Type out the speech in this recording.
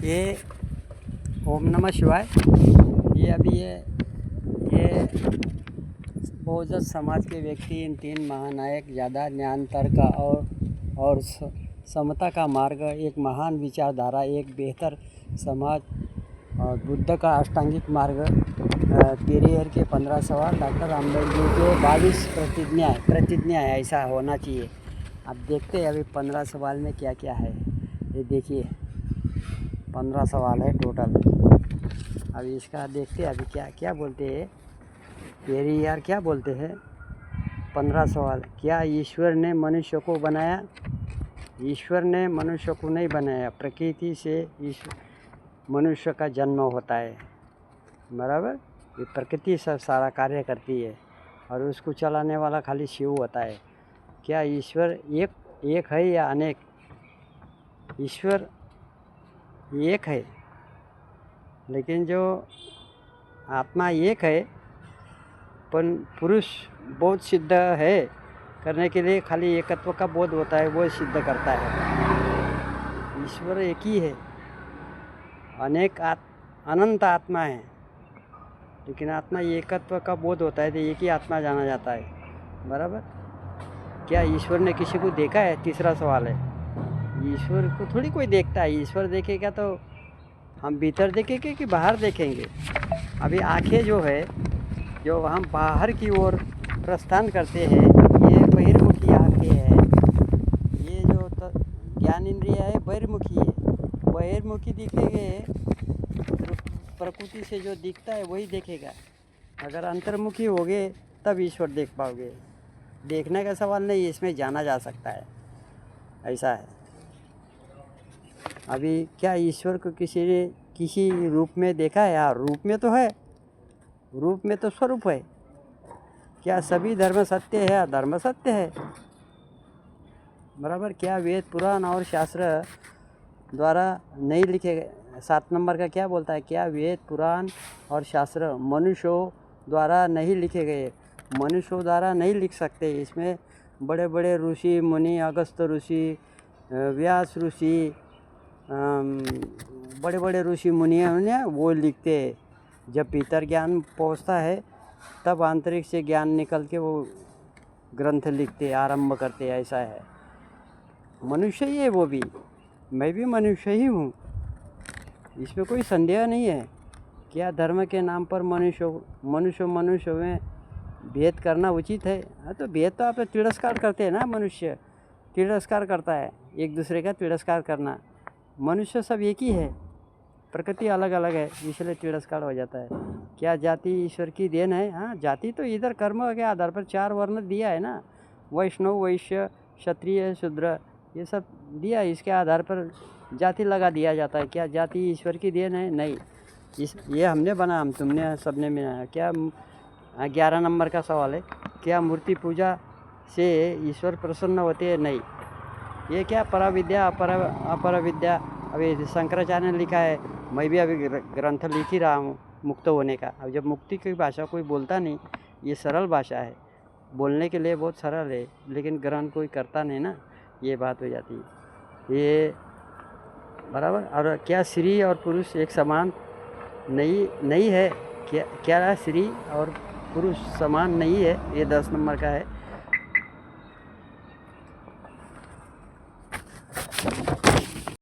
ये ओम नमः शिवाय। ये अभी ये बहुजन समाज के व्यक्ति इन तीन महानायक ज़्यादा ज्ञान तर्क और समता का मार्ग, एक महान विचारधारा, एक बेहतर समाज और बुद्ध का अष्टांगिक मार्ग, पेरियर के 15 सवाल, डॉक्टर आम्बेडकर के 22 प्रतिज्ञा है, ऐसा होना चाहिए। अब देखते हैं अभी 15 सवाल में क्या क्या है। ये देखिए 15 सवाल है टोटल। अभी इसका देखते हैं अभी क्या क्या बोलते हैं। पेरियर क्या बोलते हैं। 15 सवाल। क्या ईश्वर ने मनुष्य को बनाया? ईश्वर ने मनुष्य को नहीं बनाया, प्रकृति से मनुष्य का जन्म होता है, बराबर। ये प्रकृति सब सारा कार्य करती है और उसको चलाने वाला खाली शिव होता है। क्या ईश्वर एक है या अनेक? ईश्वर एक है, लेकिन जो आत्मा एक है, पर पुरुष बोध सिद्ध है करने के लिए खाली एकत्व का बोध होता है, वो सिद्ध करता है। ईश्वर एक ही है, अनंत आत्मा है, लेकिन आत्मा एकत्व का बोध होता है तो एक ही आत्मा जाना जाता है, बराबर। क्या ईश्वर ने किसी को देखा है? तीसरा सवाल है। ईश्वर को थोड़ी कोई देखता है। ईश्वर देखेगा तो हम भीतर देखेंगे कि बाहर देखेंगे। अभी आँखें जो है, जो हम बाहर की ओर प्रस्थान करते हैं, ये बहिर्मुखी आँखें हैं। ये जो ज्ञान इंद्रिय है बहिर्मुखी है, बहिर्मुखी दिखेंगे, प्रकृति से जो दिखता है वही देखेगा। अगर अंतर्मुखी होगे तब ईश्वर देख पाओगे। देखने का सवाल नहीं, इसमें जाना जा सकता है, ऐसा है। अभी क्या ईश्वर को किसी ने किसी रूप में देखा है? यार रूप में तो है, रूप में तो स्वरूप है। क्या सभी धर्म सत्य है? या धर्म सत्य है, बराबर। क्या वेद पुराण और शास्त्र द्वारा नहीं लिखे गए? 7 नंबर का क्या बोलता है? क्या वेद पुराण और शास्त्र मनुष्यों द्वारा नहीं लिखे गए? मनुष्यों द्वारा नहीं लिख सकते। इसमें बड़े बड़े ऋषि मुनि, अगस्त्य ऋषि, व्यास ऋषि, बड़े बड़े ऋषि मुनि वो लिखते हैं। जब भीतर ज्ञान पहुंचता है तब आंतरिक से ज्ञान निकल के वो ग्रंथ लिखते, आरंभ करते, ऐसा है। मनुष्य ही है वो भी, मैं भी मनुष्य ही हूँ, इसमें कोई संदेह नहीं है। क्या धर्म के नाम पर मनुष्य में भेद करना उचित है? हाँ, तो भेद तो आप तिरस्कार करते हैं ना। मनुष्य तिरस्कार करता है, एक दूसरे का तिरस्कार करना। मनुष्य सब एक ही है, प्रकृति अलग अलग है, इसलिए तिरस्कार हो जाता है। क्या जाति ईश्वर की देन है? हाँ, जाति तो इधर कर्म के आधार पर 4 वर्ण दिया है ना, वैष्णव, वैश्य, क्षत्रिय, शूद्र, ये सब दिया। इसके आधार पर जाति लगा दिया जाता है। क्या जाति ईश्वर की देन है? नहीं, ये हमने बना, तुमने सबने बनाया। क्या 11 नंबर का सवाल है। क्या मूर्ति पूजा से ईश्वर प्रसन्न होते हैं? नहीं। ये क्या पराविद्या अपर विद्या, अभी शंकराचार्य ने लिखा है, मैं भी अभी ग्रंथ लिख ही रहा हूँ मुक्त होने का। अब जब मुक्ति की भाषा कोई बोलता नहीं, ये सरल भाषा है, बोलने के लिए बहुत सरल है, लेकिन ग्रहण कोई करता नहीं ना, ये बात हो जाती है, ये बराबर। और क्या स्त्री और पुरुष एक समान नहीं है? क्या स्त्री और पुरुष समान नहीं है? ये 10 नंबर का है।